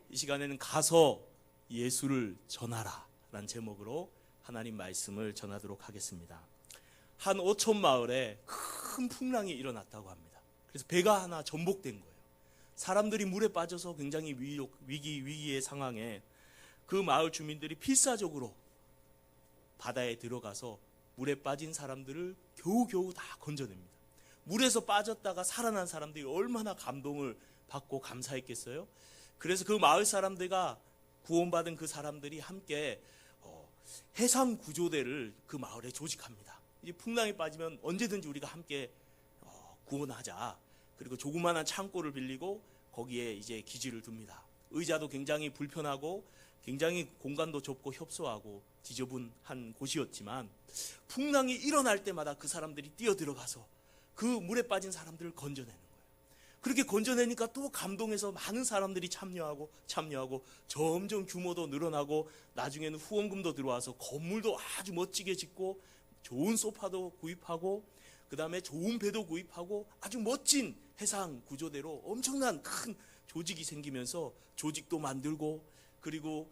이 시간에는 가서 예수를 전하라 라는 제목으로 하나님 말씀을 전하도록 하겠습니다. 한 어촌 마을에 큰 풍랑이 일어났다고 합니다. 그래서 배가 하나 전복된 거예요. 사람들이 물에 빠져서 굉장히 위기의 상황에 그 마을 주민들이 필사적으로 바다에 들어가서 물에 빠진 사람들을 겨우겨우 다 건져냅니다. 물에서 빠졌다가 살아난 사람들이 얼마나 감동을 받고 감사했겠어요. 그래서 그 마을 사람들과 구원받은 그 사람들이 함께 해상구조대를 그 마을에 조직합니다. 이제 풍랑에 빠지면 언제든지 우리가 함께 구원하자. 그리고 조그마한 창고를 빌리고 거기에 이제 기지를 둡니다. 의자도 굉장히 불편하고 굉장히 공간도 좁고 협소하고 지저분한 곳이었지만 풍랑이 일어날 때마다 그 사람들이 뛰어들어가서 그 물에 빠진 사람들을 건져내는 거예요. 그렇게 건져내니까 또 감동해서 많은 사람들이 참여하고 점점 규모도 늘어나고 나중에는 후원금도 들어와서 건물도 아주 멋지게 짓고 좋은 소파도 구입하고 그 다음에 좋은 배도 구입하고 아주 멋진 해상 구조대로 엄청난 큰 조직이 생기면서 조직도 만들고 그리고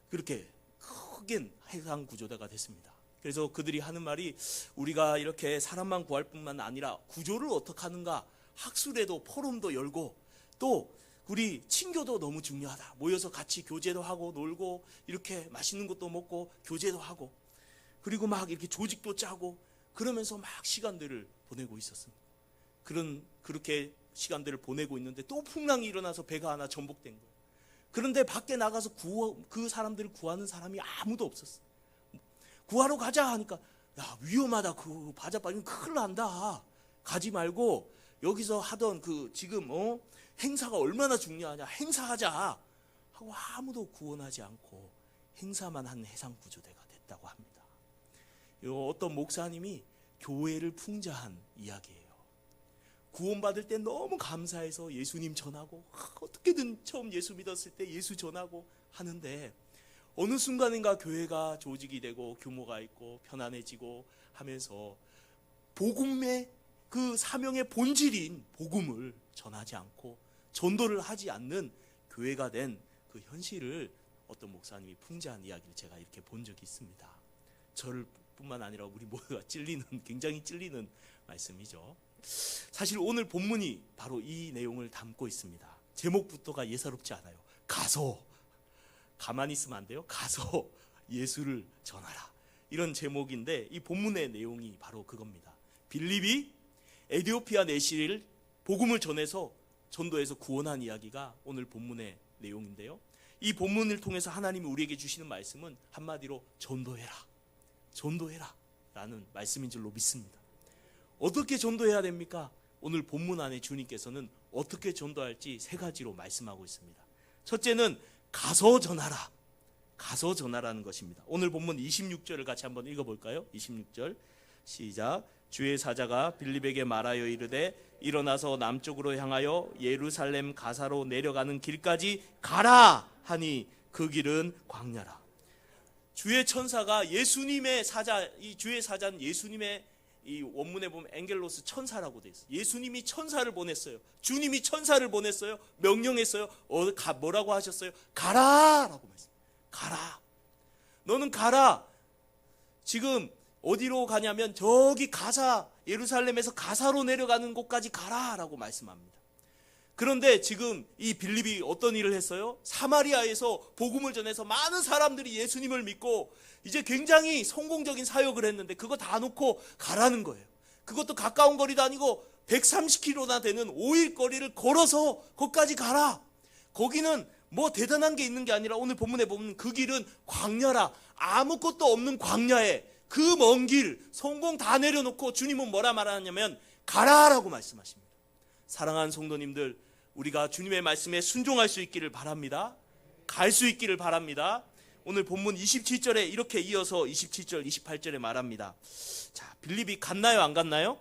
그렇게 크게 해상 구조대가 됐습니다. 그래서 그들이 하는 말이 우리가 이렇게 사람만 구할 뿐만 아니라 구조를 어떻게 하는가 학술에도 포럼도 열고 또 우리 친교도 너무 중요하다. 모여서 같이 교제도 하고 놀고 이렇게 맛있는 것도 먹고 교제도 하고 그리고 막 이렇게 조직도 짜고 그러면서 막 시간들을 보내고 있었습니다. 그렇게 시간들을 보내고 있는데 또 풍랑이 일어나서 배가 하나 전복된 거예요. 그런데 밖에 나가서 그 사람들을 구하는 사람이 아무도 없었어요. 구하러 가자 하니까 야 위험하다. 그 바다 빠지면 큰일 난다. 가지 말고 여기서 하던 그 지금 행사가 얼마나 중요하냐. 행사하자 하고 아무도 구원하지 않고 행사만 한 해상구조대가 됐다고 합니다. 어떤 목사님이 교회를 풍자한 이야기예요. 구원받을 때 너무 감사해서 예수님 전하고 어떻게든 처음 예수 믿었을 때 예수 전하고 하는데 어느 순간인가 교회가 조직이 되고 규모가 있고 편안해지고 하면서 복음의 그 사명의 본질인 복음을 전하지 않고 전도를 하지 않는 교회가 된 그 현실을 어떤 목사님이 풍자한 이야기를 제가 이렇게 본 적이 있습니다. 저를 뿐만 아니라 우리 모두가 굉장히 찔리는 말씀이죠. 사실 오늘 본문이 바로 이 내용을 담고 있습니다. 제목부터가 예사롭지 않아요. 가서 가만히 있으면 안 돼요. 가서 예수를 전하라. 이런 제목인데 이 본문의 내용이 바로 그겁니다. 빌립이 에디오피아 내시를 복음을 전도해서 구원한 이야기가 오늘 본문의 내용인데요. 이 본문을 통해서 하나님이 우리에게 주시는 말씀은 한마디로 전도해라 라는 말씀인 줄로 믿습니다. 어떻게 전도해야 됩니까? 오늘 본문 안에 주님께서는 어떻게 전도할지 세 가지로 말씀하고 있습니다. 첫째는 가서 전하라는 것입니다. 오늘 본문 26절을 같이 한번 읽어볼까요? 26절 시작. 주의 사자가 빌립에게 말하여 이르되 일어나서 남쪽으로 향하여 예루살렘 가사로 내려가는 길까지 가라 하니 그 길은 광야라. 주의 천사가 예수님의 사자, 이 주의 사자는 예수님의 이 원문에 보면 앵겔로스 천사라고 되어 있어요. 예수님이 천사를 보냈어요. 주님이 천사를 보냈어요. 명령했어요. 뭐라고 하셨어요? 가라라고 말했어요. 가라. 너는 가라. 지금 어디로 가냐면 저기 가사, 예루살렘에서 가사로 내려가는 곳까지 가라라고 말씀합니다. 그런데 지금 이 빌립이 어떤 일을 했어요? 사마리아에서 복음을 전해서 많은 사람들이 예수님을 믿고 이제 굉장히 성공적인 사역을 했는데 그거 다 놓고 가라는 거예요. 그것도 가까운 거리도 아니고 130km나 되는 5일 거리를 걸어서 거기까지 가라. 거기는 뭐 대단한 게 있는 게 아니라 오늘 본문에 보면 그 길은 광야라. 아무것도 없는 광야에 그 먼 길 성공 다 내려놓고 주님은 뭐라 말하냐면 가라라고 말씀하십니다. 사랑하는 성도님들, 우리가 주님의 말씀에 순종할 수 있기를 바랍니다. 갈 수 있기를 바랍니다. 오늘 본문 27절에 이렇게 이어서 27절, 28절에 말합니다. 자, 빌립이 갔나요, 안 갔나요?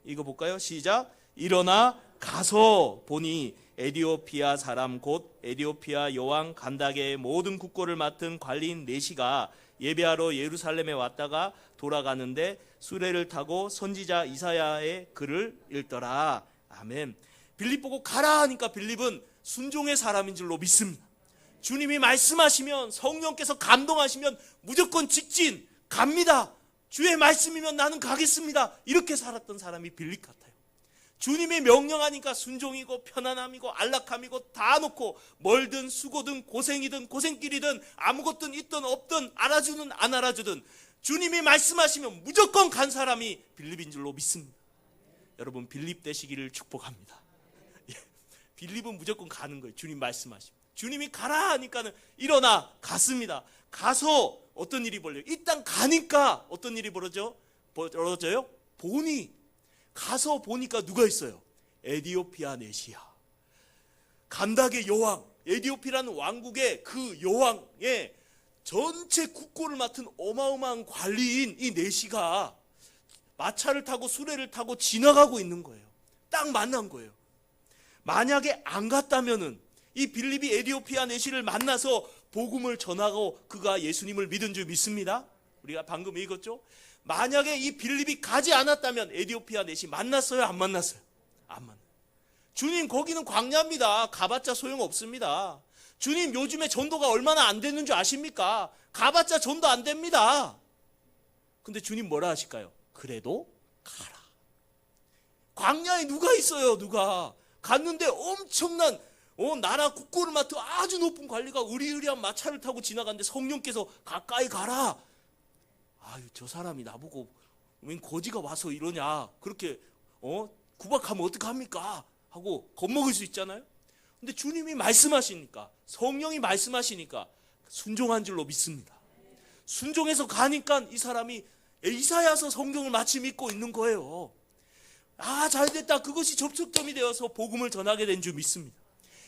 읽어볼까요? 시작. 일어나 가서 보니 에디오피아 사람 곧 에디오피아 여왕 간다게의 모든 국고를 맡은 관리인 네시가 예배하러 예루살렘에 왔다가 돌아가는데 수레를 타고 선지자 이사야의 글을 읽더라. 아멘. 빌립 보고 가라 하니까 빌립은 순종의 사람인 줄로 믿습니다. 주님이 말씀하시면, 성령께서 감동하시면 무조건 직진 갑니다. 주의 말씀이면 나는 가겠습니다. 이렇게 살았던 사람이 빌립 같아요. 주님이 명령하니까 순종이고 편안함이고 안락함이고 다 놓고 멀든 수고든 고생이든 고생길이든 아무것도 있든 없든 알아주든 안 알아주든 주님이 말씀하시면 무조건 간 사람이 빌립인 줄로 믿습니다. 여러분, 빌립 되시기를 축복합니다. 빌립은 무조건 가는 거예요. 주님 말씀하시면. 주님이 가라 하니까는 일어나 갔습니다. 가서 어떤 일이 벌려요? 일단 가니까 어떤 일이 벌어져요? 가서 보니까 누가 있어요? 에디오피아 네시아, 간닥의 여왕, 에디오피아라는 왕국의 그 여왕의 전체 국고를 맡은 어마어마한 관리인 이 네시가 마차를 타고 수레를 타고 지나가고 있는 거예요. 딱 만난 거예요. 만약에 안 갔다면은 이 빌립이 에디오피아 네시를 만나서 복음을 전하고 그가 예수님을 믿은 줄 믿습니다. 우리가 방금 읽었죠? 만약에 이 빌립이 가지 않았다면 에디오피아 네시 만났어요? 안 만났어요? 안 만나요. 주님, 거기는 광야입니다. 가봤자 소용없습니다. 주님, 요즘에 전도가 얼마나 안 되는 줄 아십니까? 가봤자 전도 안 됩니다. 근데 주님 뭐라 하실까요? 그래도 가라. 광야에 누가 있어요? 누가? 갔는데 엄청난 나라 국고를 맡은 아주 높은 관리가 의리의리한 마차를 타고 지나갔는데 성령께서 가까이 가라. 아유, 저 사람이 나보고 웬 거지가 와서 이러냐, 그렇게 구박하면 어떡합니까 하고 겁먹을 수 있잖아요. 근데 주님이 말씀하시니까, 성령이 말씀하시니까 순종한 줄로 믿습니다. 순종해서 가니까 이 사람이 이사야서 성경을 마치 믿고 있는 거예요. 아, 잘됐다. 그것이 접촉점이 되어서 복음을 전하게 된 줄 믿습니다.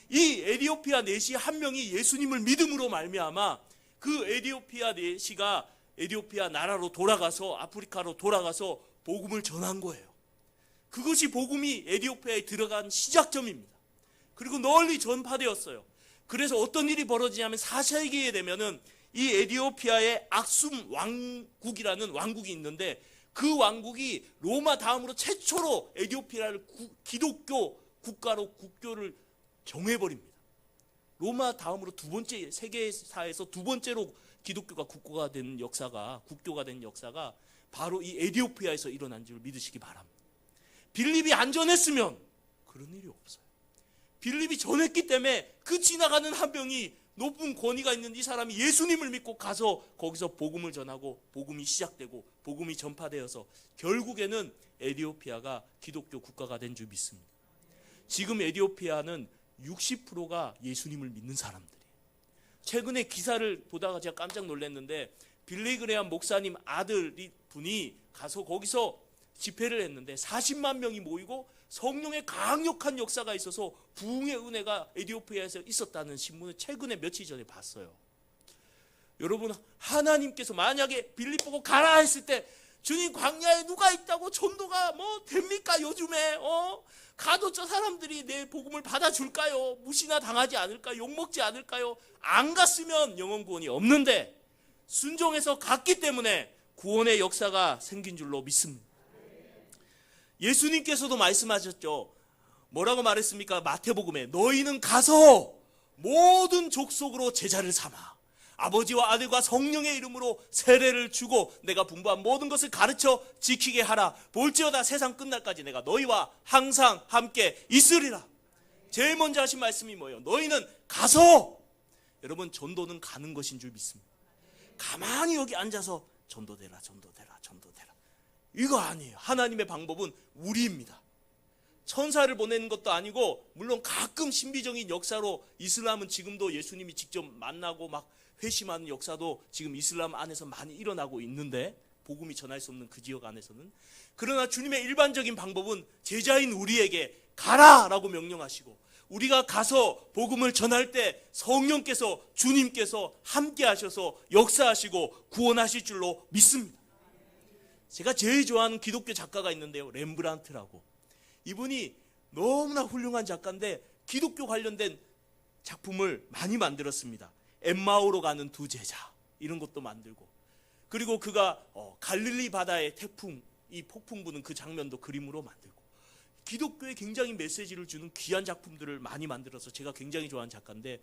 이 에디오피아 네시 한 명이 예수님을 믿음으로 말미암아 그 에디오피아 네시가 에디오피아 나라로 돌아가서 아프리카로 돌아가서 복음을 전한 거예요. 그것이 복음이 에디오피아에 들어간 시작점입니다. 그리고 널리 전파되었어요. 그래서 어떤 일이 벌어지냐면 4세기에 되면은 이 에디오피아의 악숨 왕국이라는 왕국이 있는데 그 왕국이 로마 다음으로 최초로 에디오피아를 기독교 국가로 국교를 정해버립니다. 로마 다음으로 두 번째, 세계사에서 두 번째로 기독교가 국교가 된 역사가 바로 이 에디오피아에서 일어난 줄 믿으시기 바랍니다. 빌립이 안 전했으면 그런 일이 없어요. 빌립이 전했기 때문에 그 지나가는 한 명이 높은 권위가 있는 이 사람이 예수님을 믿고 가서 거기서 복음을 전하고 복음이 시작되고 복음이 전파되어서 결국에는 에디오피아가 기독교 국가가 된 줄 믿습니다. 지금 에디오피아는 60%가 예수님을 믿는 사람들이에요. 최근에 기사를 보다가 제가 깜짝 놀랐는데 빌리그레암 목사님 아들이 분이 가서 거기서 집회를 했는데 40만 명이 모이고 성령의 강력한 역사가 있어서 부흥의 은혜가 에디오피아에서 있었다는 신문을 최근에 며칠 전에 봤어요. 여러분, 하나님께서 만약에 빌립 보고 가라 했을 때 주님, 광야에 누가 있다고 전도가 뭐 됩니까? 요즘에 가도 저 사람들이 내 복음을 받아줄까요? 무시나 당하지 않을까요? 욕먹지 않을까요? 안 갔으면 영혼 구원이 없는데 순종해서 갔기 때문에 구원의 역사가 생긴 줄로 믿습니다. 예수님께서도 말씀하셨죠. 뭐라고 말했습니까? 마태복음에 너희는 가서 모든 족속으로 제자를 삼아 아버지와 아들과 성령의 이름으로 세례를 주고 내가 분부한 모든 것을 가르쳐 지키게 하라. 볼지어다 세상 끝날까지 내가 너희와 항상 함께 있으리라. 제일 먼저 하신 말씀이 뭐예요? 너희는 가서. 여러분, 전도는 가는 것인 줄 믿습니다. 가만히 여기 앉아서 전도되라 이거 아니에요. 하나님의 방법은 우리입니다. 천사를 보내는 것도 아니고, 물론 가끔 신비적인 역사로 이슬람은 지금도 예수님이 직접 만나고 막 회심하는 역사도 지금 이슬람 안에서 많이 일어나고 있는데, 복음이 전할 수 없는 그 지역 안에서는. 그러나 주님의 일반적인 방법은 제자인 우리에게 가라라고 명령하시고, 우리가 가서 복음을 전할 때 성령께서, 주님께서 함께 하셔서 역사하시고 구원하실 줄로 믿습니다. 제가 제일 좋아하는 기독교 작가가 있는데요, 렘브란트라고. 이분이 너무나 훌륭한 작가인데 기독교 관련된 작품을 많이 만들었습니다. 엠마오로 가는 두 제자, 이런 것도 만들고, 그리고 그가 갈릴리 바다의 태풍, 이 폭풍 부는 그 장면도 그림으로 만들고, 기독교에 굉장히 메시지를 주는 귀한 작품들을 많이 만들어서 제가 굉장히 좋아하는 작가인데,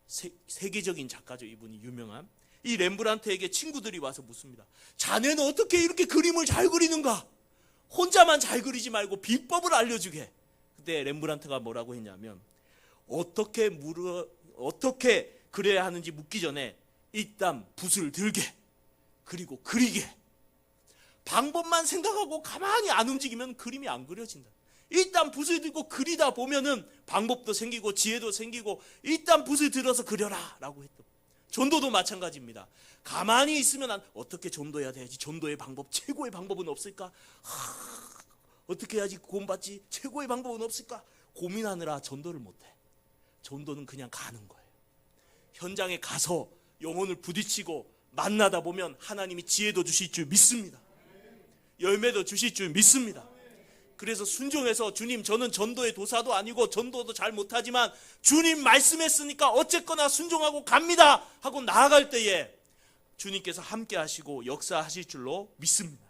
세계적인 작가죠. 이분이 유명한. 이 렘브란트에게 친구들이 와서 묻습니다. 자네는 어떻게 이렇게 그림을 잘 그리는가? 혼자만 잘 그리지 말고 비법을 알려주게. 그때 렘브란트가 뭐라고 했냐면 어떻게 그려야 하는지 묻기 전에 일단 붓을 들게, 그리고 그리게. 방법만 생각하고 가만히 안 움직이면 그림이 안 그려진다. 일단 붓을 들고 그리다 보면은 방법도 생기고 지혜도 생기고 일단 붓을 들어서 그려라 라고 했던. 전도도 마찬가지입니다. 가만히 있으면 어떻게 전도해야 되지? 전도의 방법, 최고의 방법은 없을까? 어떻게 해야지 구원받지? 최고의 방법은 없을까? 고민하느라 전도를 못해. 전도는 그냥 가는 거예요. 현장에 가서 영혼을 부딪히고 만나다 보면 하나님이 지혜도 주실 줄 믿습니다. 열매도 주실 줄 믿습니다. 그래서 순종해서 주님, 저는 전도의 도사도 아니고 전도도 잘 못하지만 주님 말씀했으니까 어쨌거나 순종하고 갑니다 하고 나아갈 때에 주님께서 함께 하시고 역사하실 줄로 믿습니다.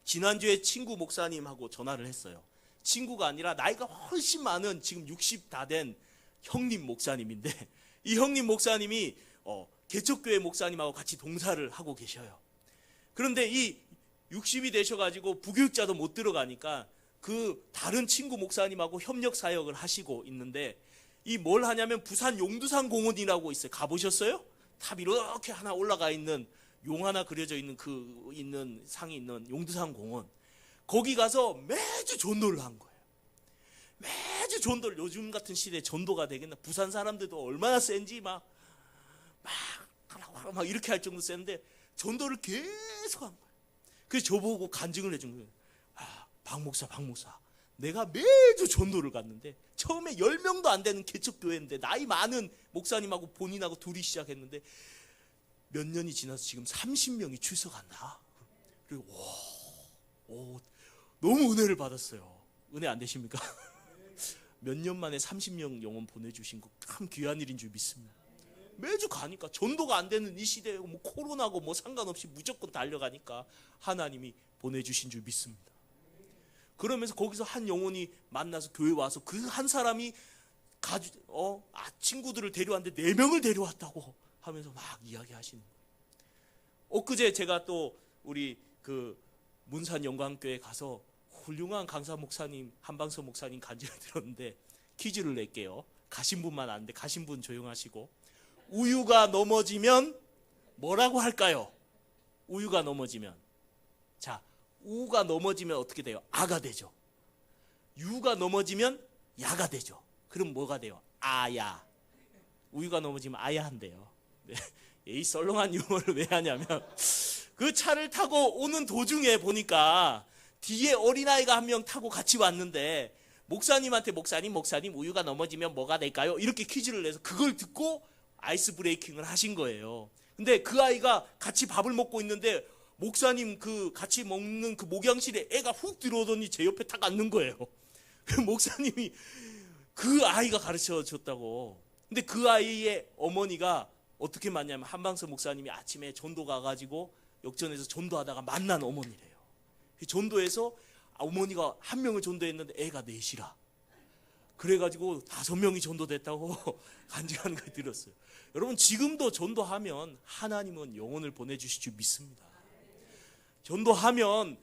지난주에 친구 목사님하고 전화를 했어요. 친구가 아니라 나이가 훨씬 많은 지금 60 다 된 형님 목사님인데, 이 형님 목사님이 개척교회 목사님하고 같이 동사를 하고 계셔요. 그런데 이 60이 되셔가지고 부교육자도 못 들어가니까 그 다른 친구 목사님하고 협력 사역을 하시고 있는데, 이 뭘 하냐면 부산 용두산 공원이라고 있어요. 가보셨어요? 탑 이렇게 하나 올라가 있는 용 하나 그려져 있는 그 있는 상이 있는 용두산 공원. 거기 가서 매주 전도를 한 거예요. 매주 전도를. 요즘 같은 시대에 전도가 되겠나? 부산 사람들도 얼마나 센지 막 이렇게 할 정도 센데 전도를 계속 한 거예요. 그래서 저보고 간증을 해준 거예요. 박 목사, 내가 매주 전도를 갔는데 처음에 10명도 안 되는 개척교회인데 나이 많은 목사님하고 본인하고 둘이 시작했는데 몇 년이 지나서 지금 30명이 출석한다. 그리고 너무 은혜를 받았어요. 은혜 안 되십니까? 몇 년 만에 30명 영혼 보내주신 거 참 귀한 일인 줄 믿습니다. 매주 가니까 전도가 안 되는 이 시대에 뭐 코로나고 뭐 상관없이 무조건 달려가니까 하나님이 보내주신 줄 믿습니다. 그러면서 거기서 한 영혼이 만나서 교회 와서 그 한 사람이 친구들을 데려왔는데 4명을 데려왔다고 하면서 막 이야기하시는 거예요. 엊그제 제가 또 우리 그 문산 영광교회 가서 훌륭한 강사 목사님, 한방서 목사님 간증을 들었는데 퀴즈를 낼게요. 가신 분만 아는데 가신 분 조용하시고. 우유가 넘어지면 뭐라고 할까요? 우유가 넘어지면. 자, 우가 넘어지면 어떻게 돼요? 아가 되죠. 유가 넘어지면 야가 되죠. 그럼 뭐가 돼요? 아야. 우유가 넘어지면 아야 한대요. 네. 이 썰렁한 유머를 왜 하냐면 그 차를 타고 오는 도중에 보니까 뒤에 어린아이가 한 명 타고 같이 왔는데 목사님한테 목사님 우유가 넘어지면 뭐가 될까요? 이렇게 퀴즈를 내서 그걸 듣고 아이스 브레이킹을 하신 거예요. 근데 그 아이가 같이 밥을 먹고 있는데 목사님 그 같이 먹는 그 목양실에 애가 훅 들어오더니 제 옆에 탁 앉는 거예요. 목사님이 그 아이가 가르쳐 줬다고. 근데 그 아이의 어머니가 어떻게 만나냐면 한방서 목사님이 아침에 전도 가가지고 역전에서 전도하다가 만난 어머니래요. 전도해서 어머니가 한 명을 전도했는데 애가 넷이라. 그래가지고 5명이 전도됐다고 간증하는 걸 들었어요. 여러분, 지금도 전도하면 하나님은 영혼을 보내주실 줄 믿습니다. 전도하면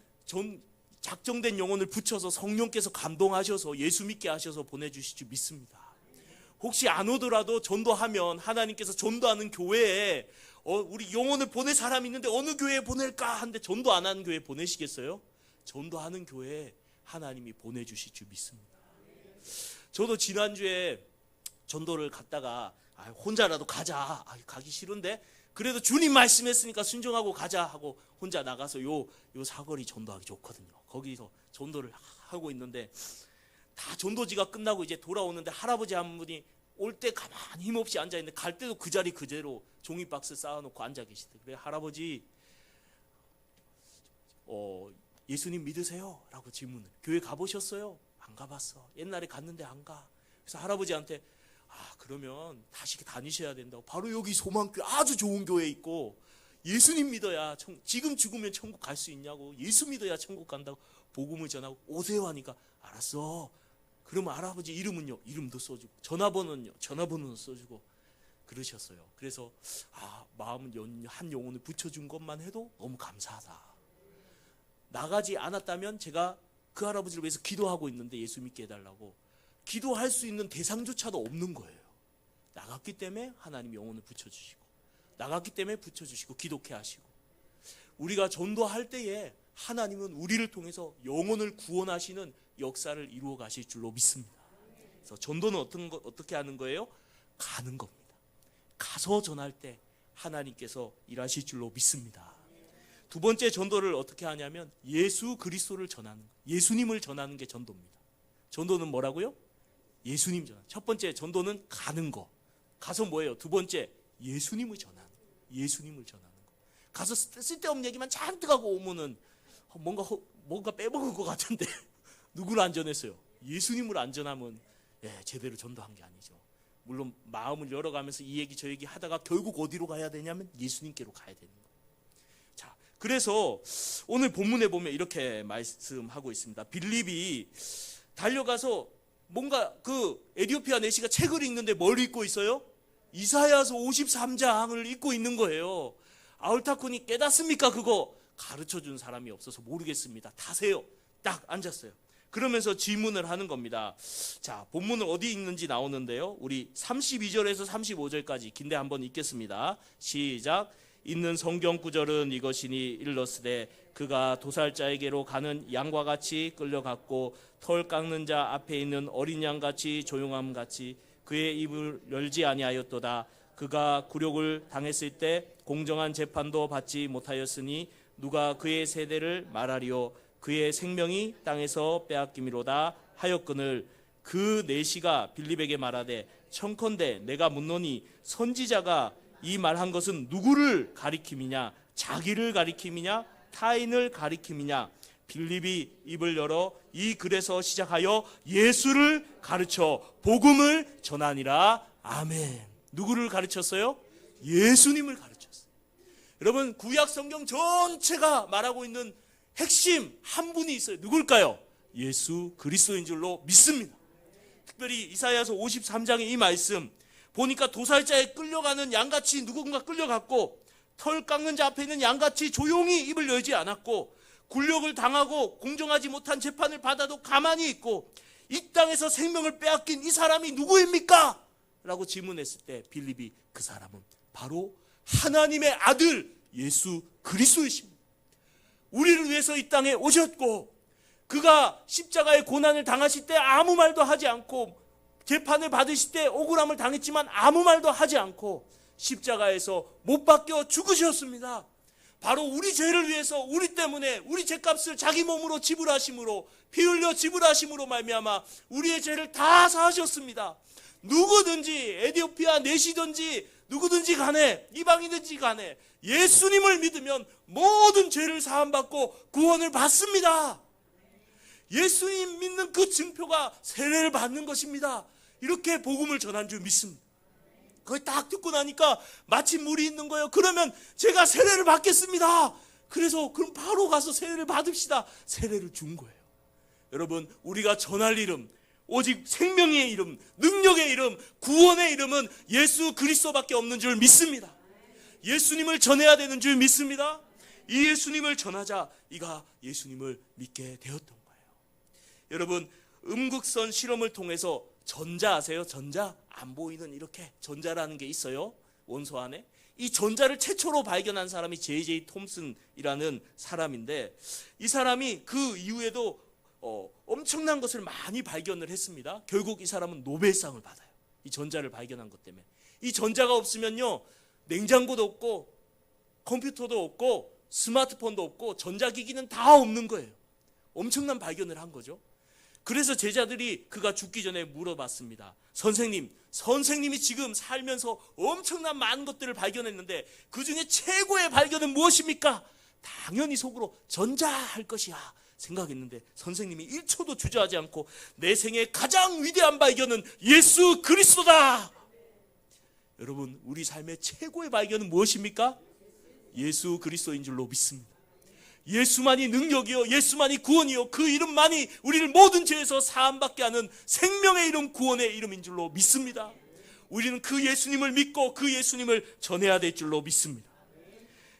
작정된 영혼을 붙여서 성령께서 감동하셔서 예수 믿게 하셔서 보내주실 줄 믿습니다. 혹시 안 오더라도 전도하면 하나님께서 전도하는 교회에 우리 영혼을 보낼 사람이 있는데 어느 교회에 보낼까 하는데 전도 안 하는 교회에 보내시겠어요? 전도하는 교회에 하나님이 보내주실 줄 믿습니다. 저도 지난주에 전도를 갔다가 혼자라도 가자. 가기 싫은데 그래도 주님 말씀했으니까 순종하고 가자 하고 혼자 나가서 요 사거리 전도하기 좋거든요. 거기서 전도를 하고 있는데 다 전도지가 끝나고 이제 돌아오는데 할아버지 한 분이 올 때 가만히 힘없이 앉아있는데 갈 때도 그 자리 그대로 종이박스 쌓아놓고 앉아 계시대. 그래, 할아버지 예수님 믿으세요? 라고 질문을. 교회 가보셨어요? 안 가봤어. 옛날에 갔는데 안 가. 그래서 할아버지한테 그러면 다시 다니셔야 된다고. 바로 여기 소망교회 아주 좋은 교회 있고 예수님 믿어야 지금 죽으면 천국 갈 수 있냐고. 예수 믿어야 천국 간다고 복음을 전하고 오세요 하니까 알았어. 그러면 할아버지 이름은요? 이름도 써주고 전화번호는요? 전화번호는 써주고 그러셨어요. 그래서 마음은 한 영혼을 붙여준 것만 해도 너무 감사하다. 나가지 않았다면 제가 그 할아버지를 위해서 기도하고 있는데 예수 믿게 해달라고 기도할 수 있는 대상조차도 없는 거예요. 나갔기 때문에 하나님이 영혼을 붙여주시고, 나갔기 때문에 붙여주시고 기독해 하시고, 우리가 전도할 때에 하나님은 우리를 통해서 영혼을 구원하시는 역사를 이루어 가실 줄로 믿습니다. 그래서 전도는 어떻게 하는 거예요? 가는 겁니다. 가서 전할 때 하나님께서 일하실 줄로 믿습니다. 두 번째 전도를 어떻게 하냐면 예수 그리스도를 전하는 거, 예수님을 전하는 게 전도입니다. 전도는 뭐라고요? 예수님 전하는. 첫 번째 전도는 가는 거. 가서 뭐예요? 두 번째 예수님을 전하는 거. 예수님을 전하는 거. 가서 쓸데없는 얘기만 잔뜩 하고 오면은 뭔가 빼먹은 것 같은데 누구를 안 전했어요? 예수님을 안 전하면 제대로 전도한 게 아니죠. 물론 마음을 열어가면서 이 얘기 저 얘기 하다가 결국 어디로 가야 되냐면 예수님께로 가야 되는 거예요. 자, 그래서 오늘 본문에 보면 이렇게 말씀하고 있습니다. 빌립이 달려가서 뭔가 그 에디오피아 내시가 책을 읽는데 뭘 읽고 있어요? 이사야서 53장을 읽고 있는 거예요. 아울타콘이 깨닫습니까? 그거 가르쳐준 사람이 없어서 모르겠습니다. 타세요. 딱 앉았어요. 그러면서 질문을 하는 겁니다. 자, 본문은 어디 읽는지 나오는데요. 우리 32절에서 35절까지 긴데 한번 읽겠습니다. 시작. 있는 성경 구절은 이것이니 일러스되 그가 도살자에게로 가는 양과 같이 끌려갔고 털 깎는 자 앞에 있는 어린 양같이 조용함같이 그의 입을 열지 아니하였도다. 그가 굴욕을 당했을 때 공정한 재판도 받지 못하였으니 누가 그의 세대를 말하리요. 그의 생명이 땅에서 빼앗김이로다 하였거늘. 그 내시가 빌립에게 말하되 청컨대 내가 묻노니 선지자가 이 말한 것은 누구를 가리킴이냐? 자기를 가리킴이냐? 타인을 가리킴이냐? 빌립이 입을 열어 이 글에서 시작하여 예수를 가르쳐 복음을 전하니라. 아멘. 누구를 가르쳤어요? 예수님을 가르쳤어요. 여러분, 구약 성경 전체가 말하고 있는 핵심 한 분이 있어요. 누굴까요? 예수 그리스도인 줄로 믿습니다. 특별히 이사야서 53장의 이 말씀 보니까 도살자에 끌려가는 양같이 누군가 끌려갔고 털 깎는 자 앞에 있는 양같이 조용히 입을 열지 않았고 굴욕을 당하고 공정하지 못한 재판을 받아도 가만히 있고 이 땅에서 생명을 빼앗긴 이 사람이 누구입니까? 라고 질문했을 때 빌립이 그 사람은 바로 하나님의 아들 예수 그리스도이십니다. 우리를 위해서 이 땅에 오셨고 그가 십자가의 고난을 당하실 때 아무 말도 하지 않고 재판을 받으실 때 억울함을 당했지만 아무 말도 하지 않고 십자가에서 못 박혀 죽으셨습니다. 바로 우리 죄를 위해서 우리 때문에 우리 죄값을 자기 몸으로 지불하심으로 피 흘려 지불하심으로 말미암아 우리의 죄를 다 사하셨습니다. 누구든지 에디오피아 내시든지 누구든지 간에 이방인든지 간에 예수님을 믿으면 모든 죄를 사함받고 구원을 받습니다. 예수님 믿는 그 증표가 세례를 받는 것입니다. 이렇게 복음을 전한 줄 믿습니다. 그걸 딱 듣고 나니까 마침 물이 있는 거예요. 그러면 제가 세례를 받겠습니다. 그래서 그럼 바로 가서 세례를 받읍시다. 세례를 준 거예요. 여러분, 우리가 전할 이름, 오직 생명의 이름, 능력의 이름, 구원의 이름은 예수 그리스도밖에 없는 줄 믿습니다. 예수님을 전해야 되는 줄 믿습니다. 이 예수님을 전하자 이가 예수님을 믿게 되었던 거예요. 여러분, 음극선 실험을 통해서 전자 아세요? 전자? 안 보이는 이렇게 전자라는 게 있어요. 원소 안에. 이 전자를 최초로 발견한 사람이 J.J. 톰슨이라는 사람인데 이 사람이 그 이후에도 엄청난 것을 많이 발견을 했습니다. 결국 이 사람은 노벨상을 받아요. 이 전자를 발견한 것 때문에. 이 전자가 없으면요, 냉장고도 없고 컴퓨터도 없고 스마트폰도 없고 전자기기는 다 없는 거예요. 엄청난 발견을 한 거죠. 그래서 제자들이 그가 죽기 전에 물어봤습니다. 선생님이 지금 살면서 엄청난 많은 것들을 발견했는데 그 중에 최고의 발견은 무엇입니까? 당연히 속으로 전자할 것이야 생각했는데 선생님이 1초도 주저하지 않고 내 생의 가장 위대한 발견은 예수 그리스도다. 여러분, 우리 삶의 최고의 발견은 무엇입니까? 예수 그리스도인 줄로 믿습니다. 예수만이 능력이요, 예수만이 구원이요, 그 이름만이 우리를 모든 죄에서 사함받게 하는 생명의 이름, 구원의 이름인 줄로 믿습니다. 우리는 그 예수님을 믿고 그 예수님을 전해야 될 줄로 믿습니다.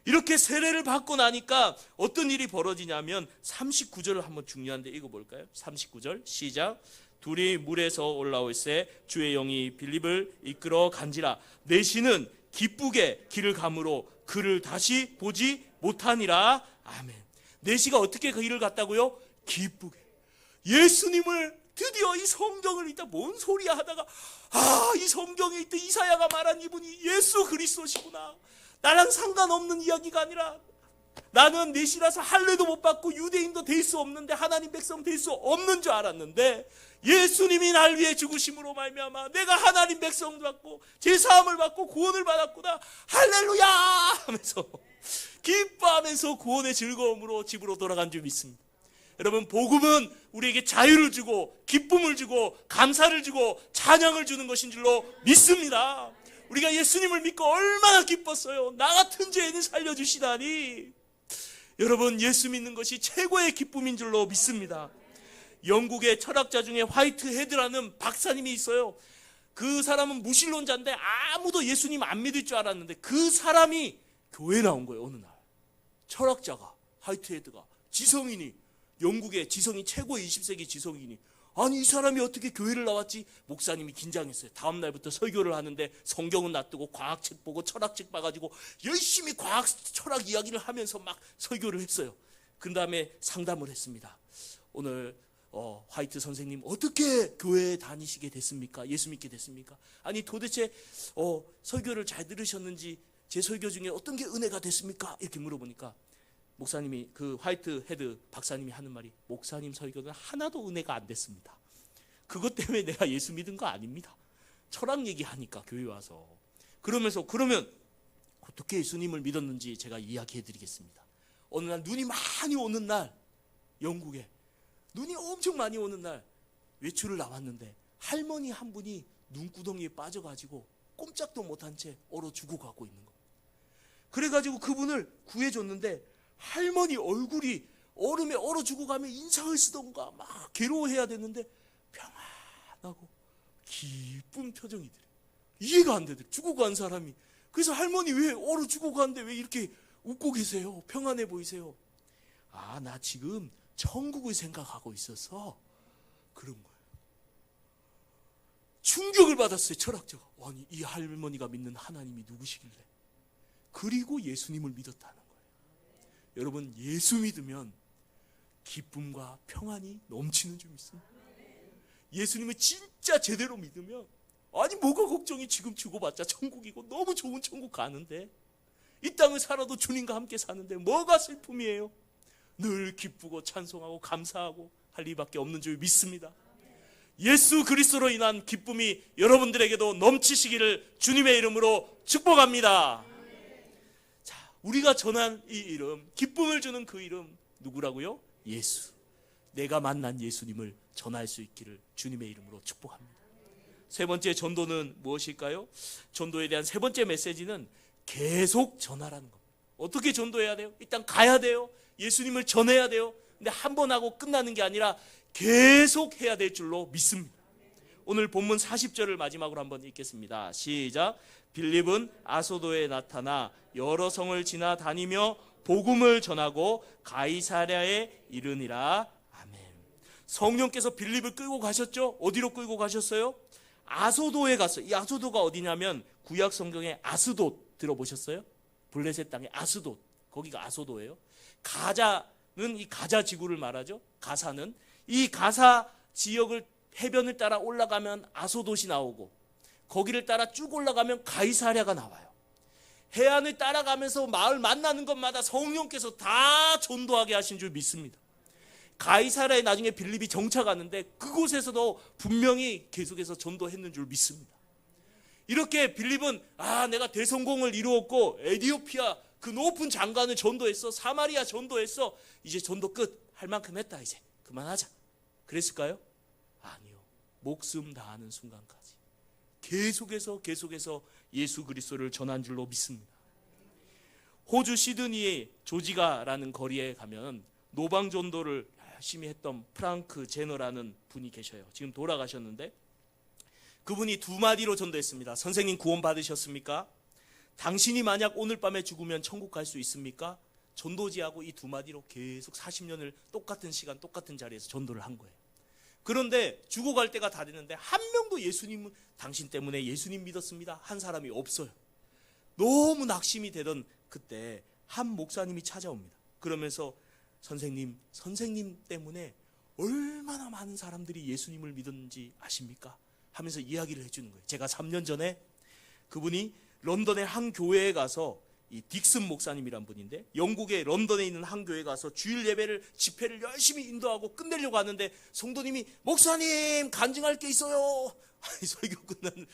이렇게 세례를 받고 나니까 어떤 일이 벌어지냐면 39절을 한번 중요한데 읽어볼까요? 39절 시작. 둘이 물에서 올라올새 주의 영이 빌립을 이끌어 간지라. 내시는 기쁘게 길을 가므로 그를 다시 보지 못하니라. 아멘. 내시가 어떻게 그 길을 갔다고요? 기쁘게. 예수님을 드디어 이 성경을 읽다 뭔 소리야 하다가 이 성경에 있던 이사야가 말한 이분이 예수 그리스도시구나. 나랑 상관없는 이야기가 아니라 나는 내시라서 할례도 못 받고 유대인도 될 수 없는데 하나님 백성 될 수 없는 줄 알았는데 예수님이 날 위해 죽으심으로 말미암아 내가 하나님 백성 받고 제사함을 받고 구원을 받았구나. 할렐루야 하면서 기뻐하면서 구원의 즐거움으로 집으로 돌아간 줄 믿습니다. 여러분, 복음은 우리에게 자유를 주고 기쁨을 주고 감사를 주고 찬양을 주는 것인 줄로 믿습니다. 우리가 예수님을 믿고 얼마나 기뻤어요. 나 같은 죄인을 살려주시다니. 여러분, 예수 믿는 것이 최고의 기쁨인 줄로 믿습니다. 영국의 철학자 중에 화이트 헤드라는 박사님이 있어요. 그 사람은 무신론자인데 아무도 예수님 안 믿을 줄 알았는데 그 사람이 교회에 나온 거예요. 어느 날 철학자가, 화이트 헤드가, 지성인이, 영국의 지성인, 최고의 20세기 지성인이, 아니 이 사람이 어떻게 교회를 나왔지? 목사님이 긴장했어요. 다음 날부터 설교를 하는데 성경은 놔두고 과학책 보고 철학책 봐가지고 열심히 과학 철학 이야기를 하면서 막 설교를 했어요. 그 다음에 상담을 했습니다. 오늘 화이트 선생님 어떻게 교회에 다니시게 됐습니까? 예수 믿게 됐습니까? 아니 도대체 설교를 잘 들으셨는지, 제 설교 중에 어떤 게 은혜가 됐습니까? 이렇게 물어보니까 목사님이, 그 화이트 헤드 박사님이 하는 말이, 목사님 설교는 하나도 은혜가 안 됐습니다. 그것 때문에 내가 예수 믿은 거 아닙니다. 철학 얘기하니까 교회 와서. 그러면서 그러면 어떻게 예수님을 믿었는지 제가 이야기해 드리겠습니다. 어느 날 눈이 많이 오는 날, 영국에 눈이 엄청 많이 오는 날 외출을 나왔는데 할머니 한 분이 눈구덩이에 빠져가지고 꼼짝도 못한 채 얼어 죽어가고 있는 거예요. 그래가지고 그분을 구해줬는데 할머니 얼굴이 얼음에 얼어 죽어가면 인상을 쓰던가 막 괴로워해야 되는데 평안하고 기쁜 표정이더래. 이해가 안 되더래, 죽어간 사람이. 그래서 할머니 왜 얼어 죽어가는데 왜 이렇게 웃고 계세요? 평안해 보이세요? 나 지금 천국을 생각하고 있어서 그런 거예요. 충격을 받았어요, 철학자가. 아니 이 할머니가 믿는 하나님이 누구시길래? 그리고 예수님을 믿었다는 거예요. 여러분, 예수 믿으면 기쁨과 평안이 넘치는 줄 믿습니다. 예수님을 진짜 제대로 믿으면 아니 뭐가 걱정이, 지금 죽어봤자 천국이고 너무 좋은 천국 가는데, 이 땅을 살아도 주님과 함께 사는데 뭐가 슬픔이에요? 늘 기쁘고 찬송하고 감사하고 할 일밖에 없는 줄 믿습니다. 예수 그리스도로 인한 기쁨이 여러분들에게도 넘치시기를 주님의 이름으로 축복합니다. 자, 우리가 전한 이 이름, 기쁨을 주는 그 이름 누구라고요? 예수. 내가 만난 예수님을 전할 수 있기를 주님의 이름으로 축복합니다. 세 번째 전도는 무엇일까요? 전도에 대한 세 번째 메시지는 계속 전하라는 겁니다. 어떻게 전도해야 돼요? 일단 가야 돼요. 예수님을 전해야 돼요. 근데 한 번 하고 끝나는 게 아니라 계속 해야 될 줄로 믿습니다. 오늘 본문 40절을 마지막으로 한번 읽겠습니다. 시작. 빌립은 아소도에 나타나 여러 성을 지나 다니며 복음을 전하고 가이사랴에 이르니라. 아멘. 성령께서 빌립을 끌고 가셨죠? 어디로 끌고 가셨어요? 아소도에 갔어요. 이 아소도가 어디냐면 구약 성경에 아스돗 들어보셨어요? 블레셋 땅의 아스돗, 거기가 아소도예요. 가자는 이 가자 지구를 말하죠. 가사는 이 가사 지역을 해변을 따라 올라가면 아소돗이 나오고, 거기를 따라 쭉 올라가면 가이사랴가 나와요. 해안을 따라가면서 마을 만나는 것마다 성령께서 다 전도하게 하신 줄 믿습니다. 가이사랴에 나중에 빌립이 정착하는데 그곳에서도 분명히 계속해서 전도했는 줄 믿습니다. 이렇게 빌립은 내가 대성공을 이루었고 에디오피아 그 높은 장관을 전도했어, 사마리아 전도했어, 이제 전도 끝, 할 만큼 했다, 이제 그만하자, 그랬을까요? 아니요. 목숨 다하는 순간까지 계속해서 예수 그리스도를 전한 줄로 믿습니다. 호주 시드니의 조지가라는 거리에 가면 노방 전도를 열심히 했던 프랑크 제너라는 분이 계셔요. 지금 돌아가셨는데, 그분이 두 마디로 전도했습니다. 선생님 구원 받으셨습니까? 당신이 만약 오늘 밤에 죽으면 천국 갈 수 있습니까? 전도지하고 이 두 마디로 계속 40년을 똑같은 시간 똑같은 자리에서 전도를 한 거예요. 그런데 죽어갈 때가 다 됐는데 한 명도 예수님 당신 때문에 예수님 믿었습니다 한 사람이 없어요. 너무 낙심이 되던 그때 한 목사님이 찾아옵니다. 그러면서 선생님 때문에 얼마나 많은 사람들이 예수님을 믿었는지 아십니까? 하면서 이야기를 해주는 거예요. 제가 3년 전에 그분이 런던의 한 교회에 가서 이 딕슨 목사님이란 분인데 영국의 런던에 있는 한 교회에 가서 주일 예배를 집회를 열심히 인도하고 끝내려고 하는데 성도님이 목사님 간증할 게 있어요. 설교 끝나는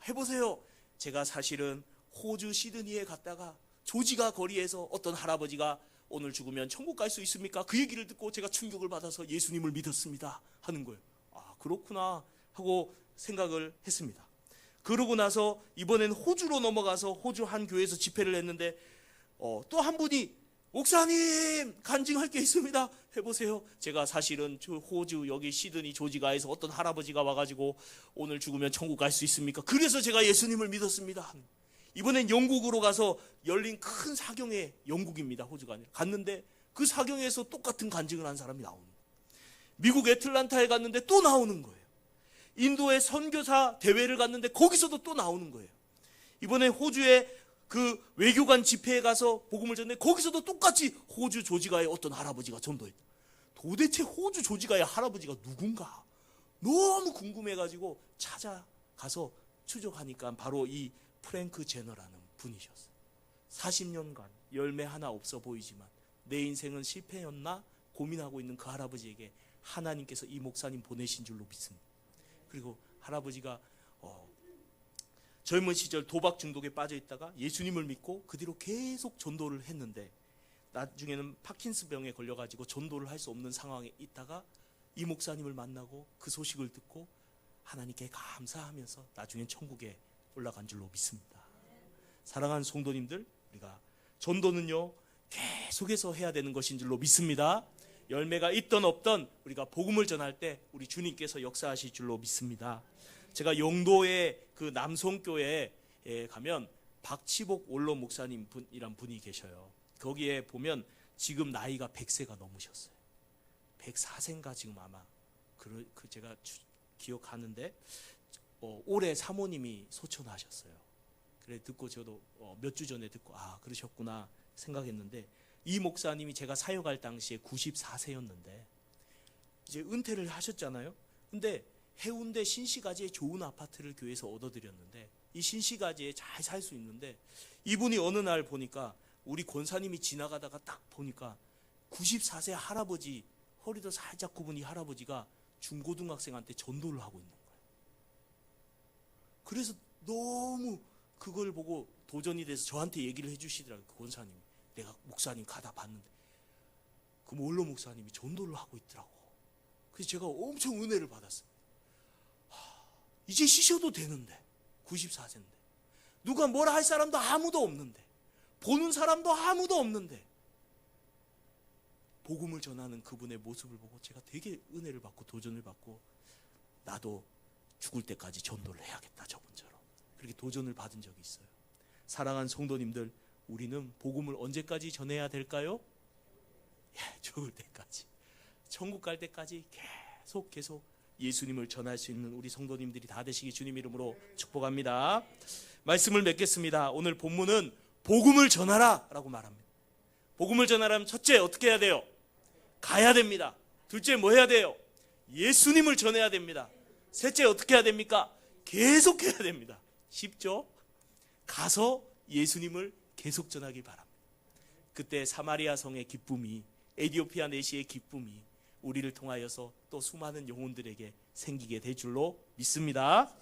해보세요. 제가 사실은 호주 시드니에 갔다가 조지가 거리에서 어떤 할아버지가 오늘 죽으면 천국 갈 수 있습니까? 그 얘기를 듣고 제가 충격을 받아서 예수님을 믿었습니다 하는 거예요. 아 그렇구나 하고 생각을 했습니다. 그러고 나서 이번엔 호주로 넘어가서 호주 한 교회에서 집회를 했는데 또 한 분이 목사님 간증할 게 있습니다 해보세요. 제가 사실은 호주 여기 시드니 조지가에서 어떤 할아버지가 와가지고 오늘 죽으면 천국 갈 수 있습니까? 그래서 제가 예수님을 믿었습니다. 이번엔 영국으로 가서 열린 큰 사경회, 영국입니다 호주가 아니라 갔는데 그 사경회에서 똑같은 간증을 한 사람이 나오는 거예요. 미국 애틀란타에 갔는데 또 나오는 거예요. 인도의 선교사 대회를 갔는데 거기서도 또 나오는 거예요. 이번에 호주의 그 외교관 집회에 가서 복음을 전했는데 거기서도 똑같이 호주 조지가의 어떤 할아버지가 전도했다. 도대체 호주 조지가의 할아버지가 누군가 너무 궁금해가지고 찾아가서 추적하니까 바로 이 프랭크 제너라는 분이셨어요. 40년간 열매 하나 없어 보이지만 내 인생은 실패였나 고민하고 있는 그 할아버지에게 하나님께서 이 목사님 보내신 줄로 믿습니다. 그리고 할아버지가 젊은 시절 도박 중독에 빠져 있다가 예수님을 믿고 그 뒤로 계속 전도를 했는데 나중에는 파킨스병에 걸려가지고 전도를 할 수 없는 상황에 있다가 이 목사님을 만나고 그 소식을 듣고 하나님께 감사하면서 나중엔 천국에 올라간 줄로 믿습니다. 사랑하는 성도님들, 우리가 전도는요 계속해서 해야 되는 것인 줄로 믿습니다. 열매가 있던 없던 우리가 복음을 전할 때 우리 주님께서 역사하실 줄로 믿습니다. 제가 영도의 그 남성교회에 가면 박치복 원로 목사님이란 분이 계셔요. 거기에 보면 지금 나이가 100세가 넘으셨어요. 104세인가 지금 아마 제가 기억하는데 올해 사모님이 소천하셨어요. 그래 듣고 저도 몇 주 전에 듣고 그러셨구나 생각했는데 이 목사님이 제가 사역할 당시에 94세였는데 이제 은퇴를 하셨잖아요. 근데 해운대 신시가지에 좋은 아파트를 교회에서 얻어드렸는데 이 신시가지에 잘 살 수 있는데 이분이 어느 날 보니까 우리 권사님이 지나가다가 딱 보니까 94세 할아버지 허리도 살짝 굽은 이 할아버지가 중고등학생한테 전도를 하고 있는 거예요. 그래서 너무 그걸 보고 도전이 돼서 저한테 얘기를 해주시더라고요. 그 권사님이. 내가 목사님 가다 봤는데 그 원로 목사님이 전도를 하고 있더라고. 그래서 제가 엄청 은혜를 받았습니다. 이제 쉬셔도 되는데 94세인데 누가 뭐라 할 사람도 아무도 없는데 보는 사람도 아무도 없는데 복음을 전하는 그분의 모습을 보고 제가 되게 은혜를 받고 도전을 받고 나도 죽을 때까지 전도를 해야겠다 저분처럼 그렇게 도전을 받은 적이 있어요. 사랑하는 성도님들, 우리는 복음을 언제까지 전해야 될까요? 죽을 때까지, 천국 갈 때까지 계속 예수님을 전할 수 있는 우리 성도님들이 다 되시기 주님 이름으로 축복합니다. 말씀을 맺겠습니다. 오늘 본문은 복음을 전하라 라고 말합니다. 복음을 전하려면 첫째 어떻게 해야 돼요? 가야 됩니다. 둘째 뭐 해야 돼요? 예수님을 전해야 됩니다. 셋째 어떻게 해야 됩니까? 계속 해야 됩니다. 쉽죠? 가서 예수님을 계속 전하기 바랍니다. 그때 사마리아 성의 기쁨이, 에디오피아 내시의 기쁨이 우리를 통하여서 또 수많은 영혼들에게 생기게 될 줄로 믿습니다.